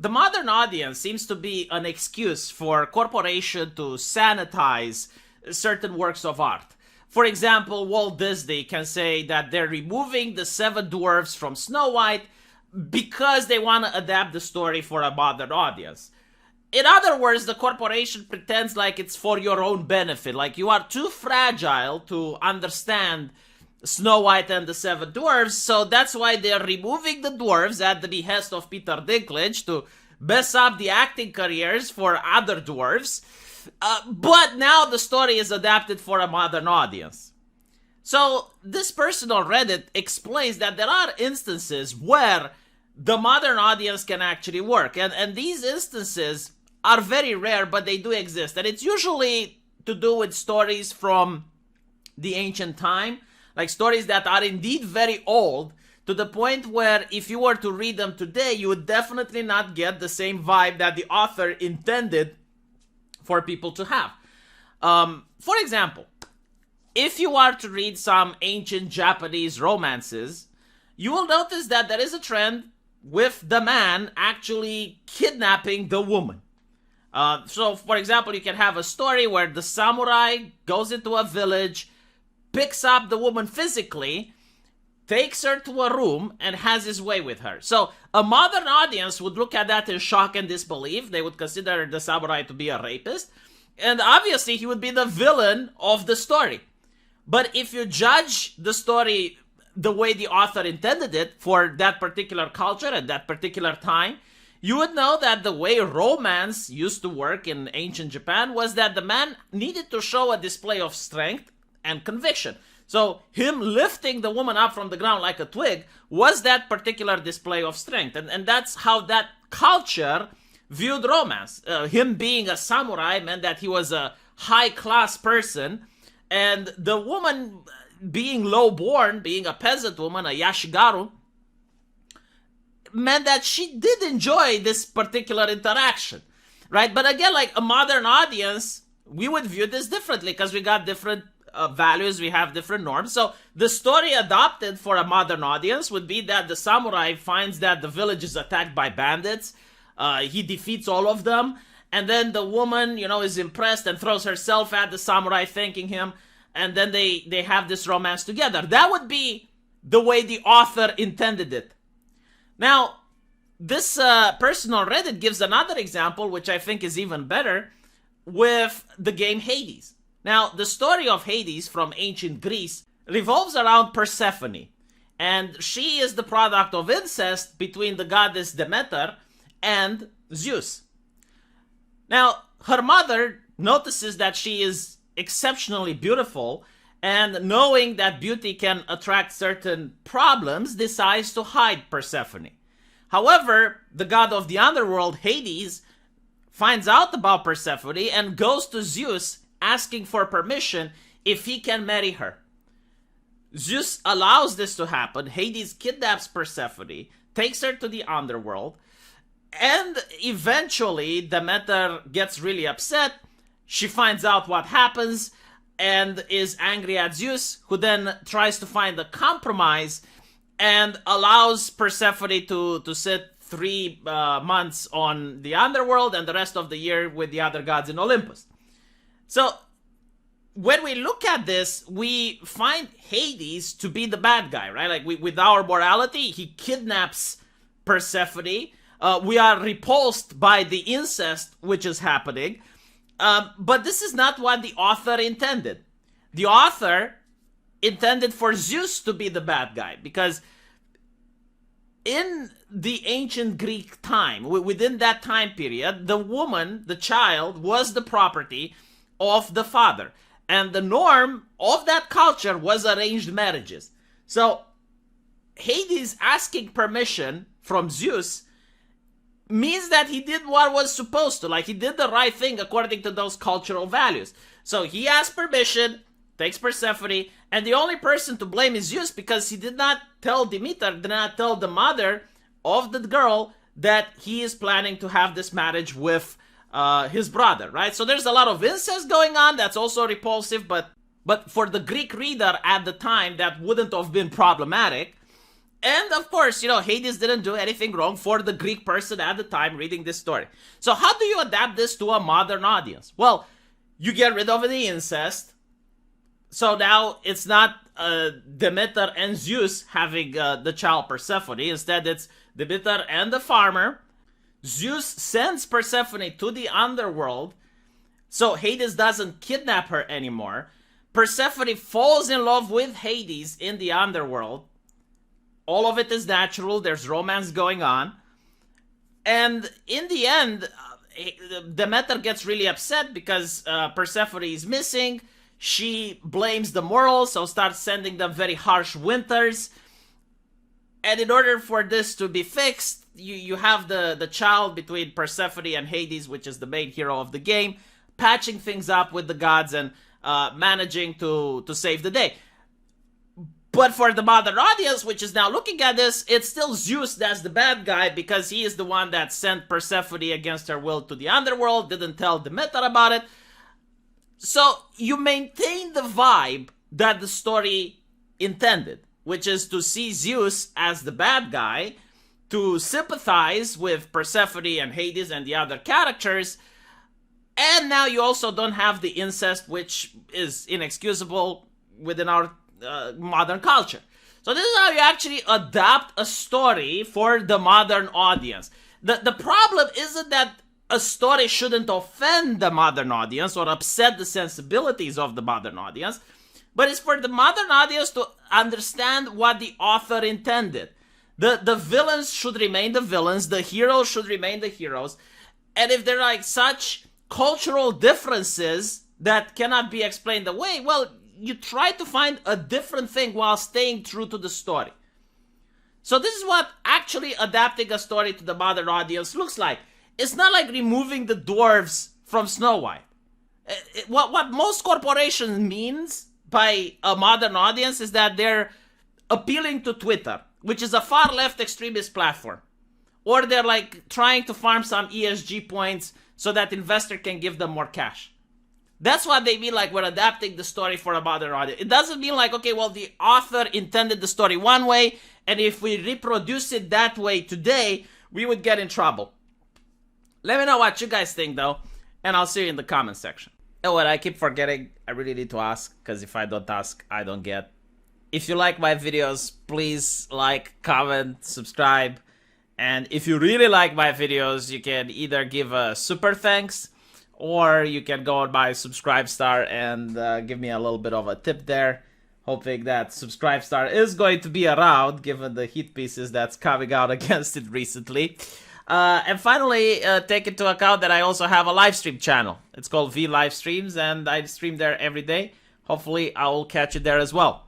the modern audience seems to be an excuse for corporation to sanitize certain works of art. For example, Walt Disney can say that they're removing the 7 dwarfs from Snow White because they want to adapt the story for a modern audience. In other words, the corporation pretends like it's for your own benefit, like you are too fragile to understand Snow White and the 7 dwarfs, so that's why they're removing the dwarfs at the behest of Peter Dinklage to mess up the acting careers for other dwarfs. But now the story is adapted for a modern audience. So this person on Reddit explains that there are instances where the modern audience can actually work. And these instances are very rare, but they do exist. And it's usually to do with stories from the ancient time, like stories that are indeed very old, to the point where if you were to read them today, you would definitely not get the same vibe that the author intended for people to have. For example, if you are to read some ancient Japanese romances, you will notice that there is a trend with the man actually kidnapping the woman. So, for example, you can have a story where the samurai goes into a village, picks up the woman physically, takes her to a room, and has his way with her. So a modern audience would look at that in shock and disbelief. They would consider the samurai to be a rapist. And obviously, he would be the villain of the story. But if you judge the story the way the author intended it for that particular culture at that particular time, you would know that the way romance used to work in ancient Japan was that the man needed to show a display of strength and conviction. So him lifting the woman up from the ground like a twig was that particular display of strength. And that's how that culture viewed romance. Him being a samurai meant that he was a high-class person, and the woman being low-born, being a peasant woman, a yashigaru, meant that she did enjoy this particular interaction, right? But again, like a modern audience, we would view this differently because we got different values, we have different norms. So the story adopted for a modern audience would be that the samurai finds that the village is attacked by bandits. He defeats all of them. And then the woman, is impressed and throws herself at the samurai, thanking him. And then they have this romance together. That would be the way the author intended it. Now, this person on Reddit gives another example, which I think is even better, with the game Hades. Now, the story of Hades from ancient Greece revolves around Persephone, and she is the product of incest between the goddess Demeter and Zeus. Now, her mother notices that she is exceptionally beautiful, and knowing that beauty can attract certain problems, decides to hide Persephone. However, the god of the underworld, Hades, finds out about Persephone and goes to Zeus asking for permission if he can marry her. Zeus allows this to happen. Hades kidnaps Persephone, takes her to the underworld, and eventually Demeter gets really upset. She finds out what happens and is angry at Zeus, who then tries to find a compromise and allows Persephone to sit 3 months on the underworld and the rest of the year with the other gods in Olympus. So, when we look at this, we find Hades to be the bad guy, right? Like, with our morality, he kidnaps Persephone. We are repulsed by the incest which is happening. But this is not what the author intended. The author intended for Zeus to be the bad guy, because in the ancient Greek time, within that time period, the woman, the child, was the property of the father. And the norm of that culture was arranged marriages. So Hades asking permission from Zeus means that he did what was supposed to. Like, he did the right thing according to those cultural values. So he asked permission, takes Persephone, and the only person to blame is Zeus, because he did not tell Demeter, did not tell the mother of the girl that he is planning to have this marriage with his brother, right? So there's a lot of incest going on. That's also repulsive, but for the Greek reader at the time, that wouldn't have been problematic. And of course, Hades didn't do anything wrong for the Greek person at the time reading this story. So how do you adapt this to a modern audience? Well, you get rid of the incest. So now it's not Demeter and Zeus having the child Persephone. Instead, it's Demeter and the farmer. Zeus sends Persephone to the underworld, so Hades doesn't kidnap her anymore. Persephone falls in love with Hades in the underworld. All of it is natural. There's romance going on. And in the end, Demeter gets really upset because Persephone is missing. She blames the mortals, so starts sending them very harsh winters. And in order for this to be fixed, you have the child between Persephone and Hades, which is the main hero of the game, patching things up with the gods and managing to save the day. But for the modern audience, which is now looking at this, it's still Zeus that's the bad guy because he is the one that sent Persephone against her will to the underworld, didn't tell Demeter about it. So you maintain the vibe that the story intended, which is to see Zeus as the bad guy, to sympathize with Persephone and Hades and the other characters, and now you also don't have the incest, which is inexcusable within our modern culture. So this is how you actually adapt a story for the modern audience. The problem isn't that a story shouldn't offend the modern audience or upset the sensibilities of the modern audience, but it's for the modern audience to understand what the author intended. The villains should remain the villains, the heroes should remain the heroes, and if there are like such cultural differences that cannot be explained away, well, you try to find a different thing while staying true to the story. So this is what actually adapting a story to the modern audience looks like. It's not like removing the dwarves from Snow White. What most corporations means by a modern audience is that they're appealing to Twitter, which is a far left extremist platform. Or they're like trying to farm some ESG points so that investor can give them more cash. That's what they mean, like we're adapting the story for a modern audience. It doesn't mean like, okay, well, the author intended the story one way, and if we reproduce it that way today, we would get in trouble. Let me know what you guys think, though, and I'll see you in the comment section. And what I keep forgetting, I really need to ask, because if I don't ask, I don't get. If you like my videos, please like, comment, subscribe. And if you really like my videos, you can either give a super thanks, or you can go on my subscribe star and give me a little bit of a tip there. Hoping that subscribe star is going to be around, given the hit pieces that's coming out against it recently. And finally, take into account that I also have a live stream channel. It's called V Live Streams, and I stream there every day. Hopefully, I will catch you there as well.